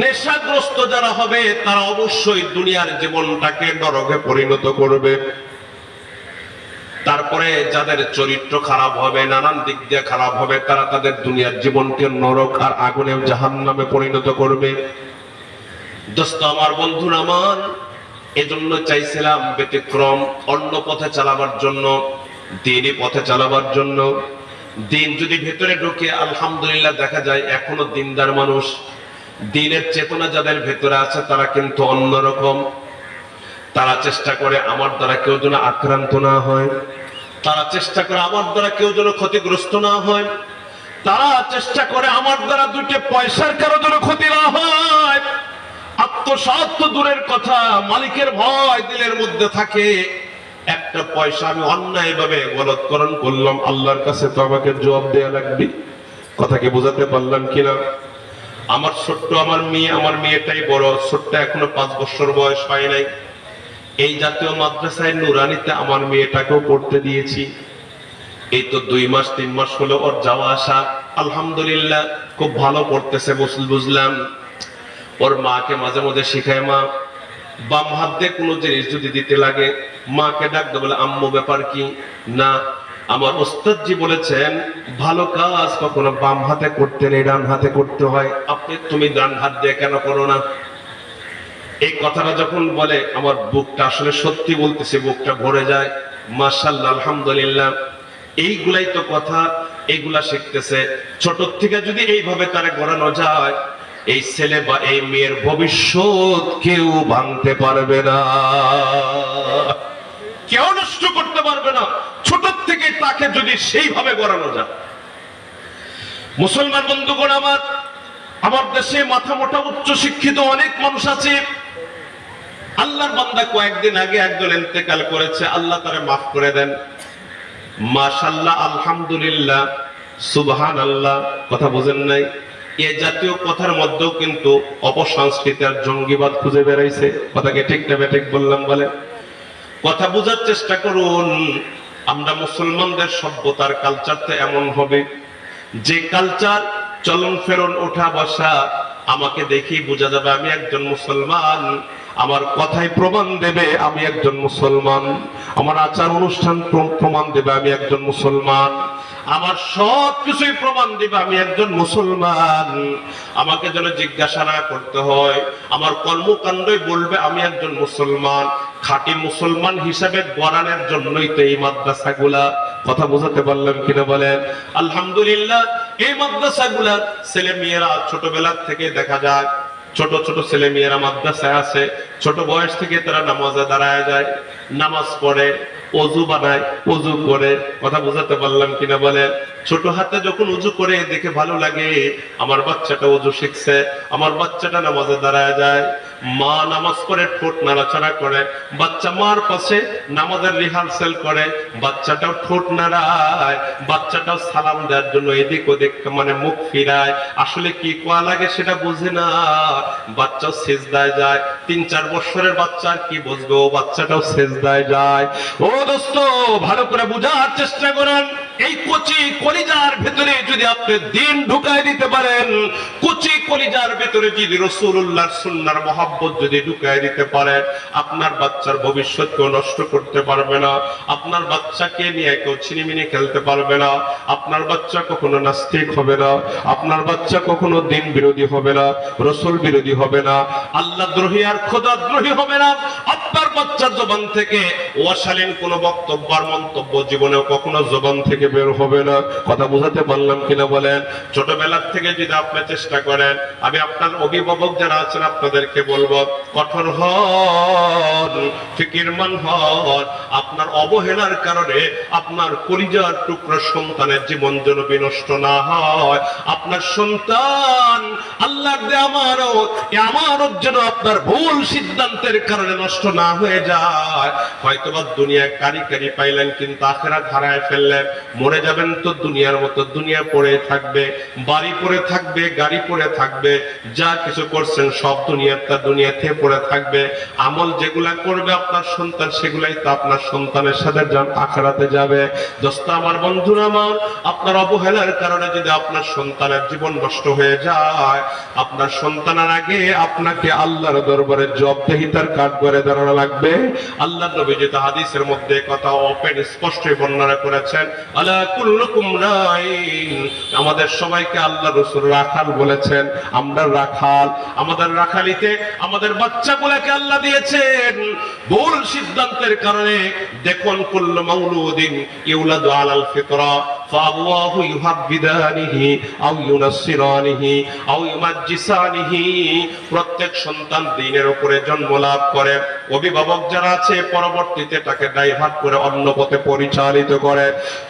নেশাগ্রস্ত যারা হবে তারা অবশ্যই দুনিয়ার জীবনটাকে নরকে পরিণত করবে। তারপরে যাদের চরিত্র খারাপ হবে, নানান দিক দিয়ে খারাপ হবে, তারা তাদের দুনিয়ার জীবনকে নরক আর আগুনে জাহান্নামে পরিণত করবে। দোস্ত আমার, বন্ধুরা আমার, এজন্য চাইছিলাম ব্যতিক্রম, অন্য পথে চালাবার জন্য, দ্বীনি পথে চালাবার জন্য। দিন যদি ভেতরে ঢুকে, আলহামদুলিল্লাহ দেখা যায় এখনো দিনদার মানুষ, দিনের চেতনা যাদের ভেতরে আছে তারা কিন্তু অন্যরকম। তারা চেষ্টা করে আমার দ্বারা কেউ যেন আক্রান্ত না হয়, তারা চেষ্টা করে আমার দ্বারা কেউ যেন ক্ষতিগ্রস্ত না হয়, তারা চেষ্টা করে আমার দ্বারা দুইটা পয়সার কারো যেন ক্ষতি না হয়। আত্মসাৎ তো দূরের কথা, মালিকের ভয় দিলের মধ্যে থাকে। একটা পয়সা আমি অন্যায় ভাবে বলৎকরণ করলাম, আল্লাহর কাছে তো আমাকে জবাব দেয়া লাগবে। কথাকে বোঝাতে পারলাম কিনা? আমার ছোট্ট আমার মেয়েটাই বড়, ছোট্ট এখনো 5 বছর বয়স হয় নাই। এই জাতীয় মাদ্রাসায় নুরানিতে আমার মেয়েটাকেও পড়তে দিয়েছি। এই তো 2 মাস 3 মাস হলো ওর যাওয়া আসা, আলহামদুলিল্লাহ খুব ভালো পড়তেছে। বুঝলাম ওর মাকে মাঝে মাঝে শিখায়, মা বাম হাত দিয়ে কোনো জিনিস যদি দিতে লাগে, মাকে ডাকতে বলে, আম্মু ব্যাপার কি? না, আমার ওস্তাদজি বলেছেন ভালো কাজ কখনো বাম হাতে করতে নেই, ডান হাতে করতে হয়, তুমি ডান হাত দিয়ে কেন করো না? এই কথাটা যখন বলে আমার বুকটা, আসলে সত্যি বলতেছে, বুকটা ভরে যায়। মাশাআল্লাহ, আলহামদুলিল্লাহ। এইগুলাই তো কথা, এইগুলা শিখতেছে। ছোট থেকে যদি এইভাবে তারে গড়ানো যায়, এই ছেলে বা এই মেয়ের ভবিষ্যৎ কেউ ভাঙতে পারবে না, কেউ নষ্ট করতে পারবে না। ছোট থেকে তাকে যদি সেইভাবে গড়ানো যায়। মুসলমান বন্ধুগণ আমার, আমার দেশে মাথা মোটা উচ্চ শিক্ষিত অনেক মানুষ আছে। আল্লাহর বান্দা কয়েকদিন আগে একজন ইন্তেকাল করেছে, আল্লাহ তারে মাফ করে দেন। মাশাআল্লাহ, আলহামদুলিল্লাহ, সুবহানাল্লাহ। কথা বুঝেন নাই? এই জাতীয় কথার মধ্যেও কিন্তু অপসংস্কৃতি আর জঙ্গিবাদ খুঁজে বেড়াইছে। কথাকে ঠিক না বেঠিক বললাম? বলে কথা বোঝার চেষ্টা করুন। আমরা মুসলমানদের সভ্যতার কালচারটা এমন হবে যে কালচার, চলন ফেরন, ওঠা বসা, আমাকে দেখেই বোঝা যাবে আমি একজন মুসলমান। আমার কথাই প্রমাণ দেবে আমি একজন মুসলমান। আমার আচার অনুষ্ঠান প্রমাণ দেবে আমি একজন মুসলমান। আমার সব কিছুই প্রমাণ দিবে আমি একজন মুসলমান। আমাকে যেন জিজ্ঞাসা না করতে হয়, আমার কর্মকাণ্ডই বলবে আমি একজন মুসলমান। খাঁটি মুসলমান হিসাবে গড়ানোর জন্যই তো এই মাদ্রাসাগুলা। কথা বোঝাতে পারলাম কিনা বলেন? আলহামদুলিল্লাহ, এই মাদ্রাসাগুলা ছেলে মেয়েরা ছোটবেলা থেকে দেখা যায়, ছোট ছোট ছেলে মেয়েরা মাদ্রাসায় আছে, ছোট বয়স থেকে তারা নামাজে দাঁড়ায় যায়, নামাজ পড়ে, ওযু বানায়, ওযু করে। কথা বোঝাতে পারলাম কিনা বলেন? ছোট হাতে যখন ওযু করে দেখে ভালো লাগে, আমার বাচ্চাটা ওযু শিখছে, আমার বাচ্চাটা নামাজে দাঁড়ায় যায়। মা নামাজ পড়ে, ঠোঁট নাড়াচাড়া করে, বাচ্চা মার পাশে নামাজের রিহার্সাল করে, বাচ্চাটাও ঠোঁট নাড়ায়, বাচ্চাটাও সালাম দেওয়ার জন্য এদিক ওদিক মানে মুখ ফিরায়। আসলে কি কোয়া লাগে সেটা বুঝে না, বাচ্চাও সিজদায় যায়। 3-4 বছরের বাচ্চা আর কি বুঝবে, ও বাচ্চাটাও সিজদায় যায়। ও দোস্ত, ভালো করে বোঝার চেষ্টা করেন। এই কচি কলিজার ভেতরে যদি আপনি দিন ঢুকায় দিতে পারেন, কচি কলিজার ভেতরে যদি রাসূলুল্লাহর সুন্নাহর মহব্বত যদি ঢুকায় দিতে পারেন, আপনার বাচ্চার ভবিষ্যৎ কেউ নষ্ট করতে পারবে না। আপনার বাচ্চাকে নিয়ে কেউ ছিনিমিনি খেলতে পারবে না। আপনার বাচ্চা কখনো নাস্তিক হবে না, আপনার বাচ্চা কখনো দিন বিরোধী হবে না, রাসূল বিরোধী হবে না, আল্লাহ দ্রোহী আর খোদা দ্রোহী হবে না। আপনার বাচ্চার জবান থেকে অশালীন কোনো বক্তব্য আর মন্তব্য জীবনেও কখনো জবান থেকে বের হবে না। কথা বোঝাতে পারলাম কিনা বলেন? ছোটবেলার থেকে যদি আপনি চেষ্টা করেন, আমি আপনার অভিভাবক যারা আছেন আপনাদেরকে বলবো, কঠোর হন, ফিকিরমান হন। আপনার অবহেলার কারণে আপনার কলিজার টুকরো সন্তানের জীবন যেন বিনষ্ট না হয়। আপনার সন্তান আল্লাহর দেয়া আমানত যেন আপনার ভুল সিদ্ধান্তের কারণে নষ্ট না হয়ে যায়। হয়তোবা দুনিয়ায় কারি কারি পাইলেন কিন্তু আখিরাত হারায় ফেললেন। মরে যাবেন তো দুনিয়ার মতো দুনিয়া পড়ে থাকবে, বাড়ি পড়ে থাকবে, গাড়ি পড়ে থাকবে, যা কিছু করছেন সব দুনিয়াতে পড়ে থাকবে। আমল যেগুলা করবে আপনার সন্তান, সেগুলাই তো আপনার সন্তানের সাথে আখিরাতে যাবে। দোস্ত আমার, বন্ধুরা আমার, আপনার অবহেলার কারণে যদি আপনার সন্তানের জীবন নষ্ট হয়ে যায়, আপনার সন্তানের আগে আপনাকে আল্লাহর দরবারে জবাবদিহিতার কাঠ করে দাঁড়ানো লাগবে। আল্লাহর নবী যেটা হাদিসের মধ্যে কথা ওপেন স্পষ্ট বর্ণনা করেছেন, আলা কুল্লুকুম রাইন, আমাদের সবাইকে আল্লাহ রাসূল রাখাল বলেছেন। আমরা রাখাল, আমাদের রাখালিতে আমাদের বাচ্চাগুলোকে আল্লাহ দিয়েছেন। ভুল সিদ্ধান্তের কারণে দেখুন, কুল্লু মাউলুদিন ইউলাদু আলাল ফিতরা ফাআবওয়াহু ইউহাব্বিদানিহি আও ইউনাসসিরানিহি আও ইউমাজ্জিসানিহি, প্রত্যেক সন্তান দ্বীনের উপরে জন্ম লাভ করে। অভিভাবক যারা আছে পরবর্তীতে তাকে ডাইভার্ট করে অন্য পথে পরিচালিত করে।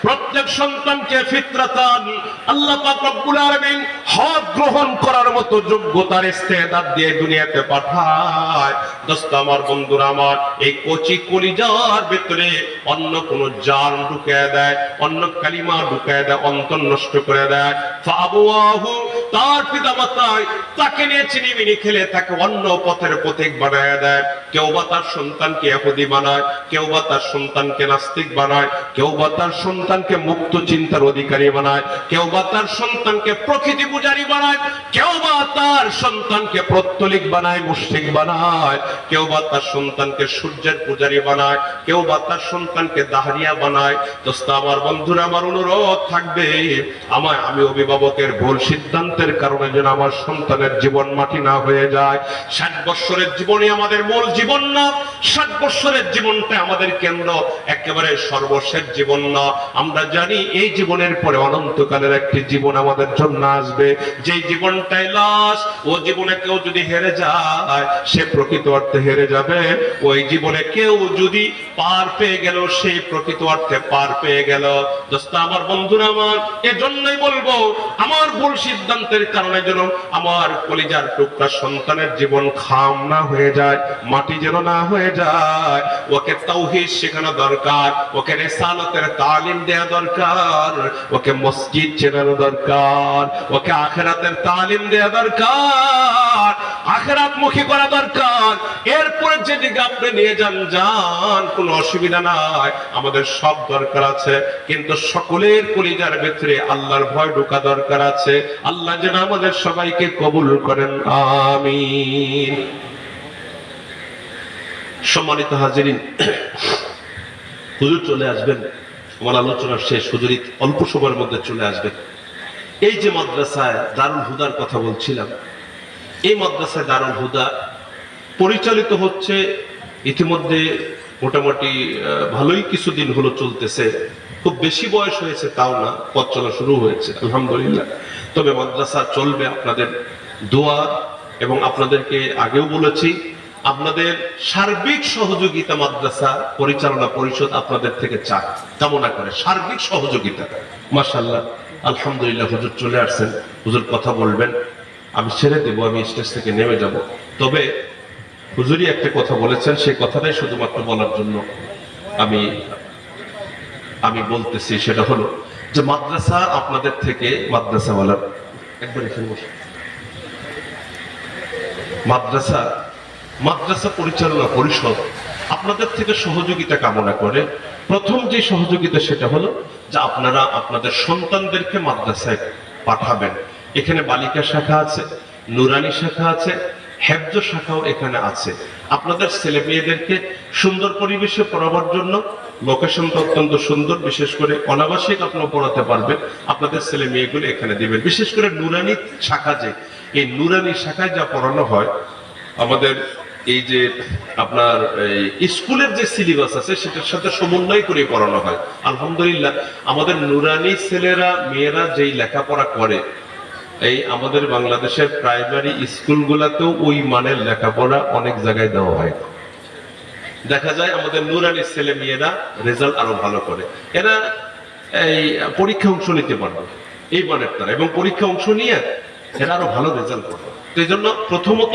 প্রত্যেক সন্তানকে ফিতরাতান, আল্লাহ পাক রব্বুল আলামিন হক গ্রহণ করার মতো যোগ্যতার ইস্তেদাদ দিয়ে দুনিয়াতে পাঠায়। দোস্ত আমার, বন্ধুরা আমার, এই কচি কলিজার ভিতরে অন্য কোন জান ঢুকিয়ে দেয়, অন্য কালিমা ঢুকিয়ে দেয়, অন্তর নষ্ট করে দেয়। ফাআবওয়াহু, তার পিতামাতায় তাকে নিয়ে চিনিমিনি খেলে তাকে অন্য পথের পথিক বানায় দেয়। কেউ বা তার সন্তানকে ইহুদি বানায়, কেউ বা তার সন্তানকে নাস্তিক বানায়, কেউ বা তার সন্তানকে মুক্ত চিন্তার অধিকারী বানায়, কেউ বা তার সন্তানকে প্রকৃতি পূজারী বানায়, কেউ বা তার সন্তানকে পৌত্তলিক বানায়, মুশরিক বানায়, কেউ বা তার সন্তানকে সূর্যের পূজারী বানায়, কেউ বা তার সন্তানকে দাহরিয়া বানায়। দোস্ত আমার, বন্ধুরা আমার, অনুরোধ থাকবে, আমি অভিভাবকের ভুল সিদ্ধান্তের কারণে যেন আমার সন্তানের জীবন মাটি না হয়ে যায়। 60 বছরের জীবনে আমাদের মূল জীবন না, 60 বছরের জীবনটা আমাদের কেন্দ্র, একেবারে সর্বশেষ জীবন না। আমরা জানি এই জীবনের পরে অনন্তকালের একটি জীবন আমাদের জন্য আসবে, যে জীবনটাই লাশ। ও জীবনে কেউ যদি হেরে যায়, সে প্রকৃত অর্থে হেরে যাবে। ওই জীবনে কেউ যদি পার পেয়ে গেল, সেই প্রকৃত অর্থে পার পেয়ে গেল। দোস্ত আমার, বন্ধুরা আমার, এজন্যই বলবো, আমার ভুল সিদ্ধান্তের কারণে যেন আমার কলিজার টুকরা সন্তানের জীবন খাম না হয়ে যায়, মাটি যেন না হয়ে যায়। ওকে তাওহীদ শেখানো দরকার, ওকে রিসালাতের তালিম দেয়া দরকার, ওকে মসজিদ চেনানো দরকার, ওকে আখিরাতের তালিম দেয়া দরকার, আখিরাতমুখী করা দরকার। এরপরে যেদিকে আপনি নিয়ে যান, কোনো অসুবিধা নাই, আমাদের সব দরকার আছে। কিন্তু সকলের কলিজার ভিতরে আল্লাহর ভয় ঢোকা দরকার আছে। আল্লাহ যেন আমাদের সবাইকে কবুল করেন, আমিন। সম্মানিত হাজিরিন, হুজুর চলে আসবেন, আমার আলোচনা শেষ। হুজুর অল্প সময়ের মধ্যে চলে আসবেন। এই যে মাদ্রাসায় দারুল হুদার কথা বলছিলাম, এই মাদ্রাসায় দারুল হুদা পরিচালিত হচ্ছে ইতিমধ্যে মোটামুটি ভালোই কিছুদিন হলো চলতেছে। খুব বেশি বয়স হয়েছে তাও না, পথ চলা শুরু হয়েছে আলহামদুলিল্লাহ। তবে মাদ্রাসা চলবে আপনাদের দোয়া, এবং আপনাদেরকে আগেও বলেছি, আপনাদের সার্বিক সহযোগিতা মাদ্রাসা পরিচালনা পরিষদ আপনাদের থেকে চায়, কামনা করে সার্বিক সহযোগিতা। মাশাআল্লাহ, আলহামদুলিল্লাহ, হুজুর চলে আসছেন, হুজুর কথা বলবেন, আমি ছেড়ে দেব, আমি স্টেজ থেকে নেমে যাব। তবে হুজুরই একটা কথা বলেছেন, সেই কথাটাই শুধুমাত্র বলার জন্য আমি বলতেছি। সেটা হলো যে মাদ্রাসা আপনাদের থেকে, মাদ্রাসাওয়ালা একবার এখানে বসে, মাদ্রাসা পরিচালনা পরিষদ আপনাদের থেকে সহযোগিতা কামনা করে। প্রথম যে সহযোগিতা সেটা হলো যে আপনারা আপনাদের সন্তানদেরকে মাদ্রাসায় পাঠাবেন। এখানে বালিকা শাখা আছে, নুরানি শাখা আছে, হেফজ শাখাও এখানে আছে। আপনাদের ছেলে মেয়েদেরকে সুন্দর পরিবেশে পড়াবার জন্য লোকেশনটা অত্যন্ত সুন্দর, বিশেষ করে অনাবাসিক আপনারা পড়াতে পারবেন। আপনাদের ছেলে মেয়েগুলো এখানে দিবেন। বিশেষ করে নুরানি শাখা, যে এই নুরানি শাখায় যা পড়ানো হয়, আমাদের এই যে আপনার স্কুলের যে সিলেবাস আছে সেটার সাথে সমন্বয় করে পড়ানো হয়। আলহামদুলিল্লাহ, আমাদের নুরানি ছেলেরা মেয়েরা যেই লেখাপড়া করে, এই আমাদের বাংলাদেশের প্রাইমারি স্কুলগুলোতেও ওই মানের লেখাপড়া অনেক জায়গায় দেওয়া হয়। দেখা যায় আমাদের নুরানি ছেলে মেয়েরা রেজাল্ট আরো ভালো করে, এরা এই পরীক্ষা অংশ নিতে পারবে এই মানের তারা, এবং পরীক্ষা অংশ নিয়ে এরা আরো ভালো রেজাল্ট করবে। তো এই জন্য প্রথমত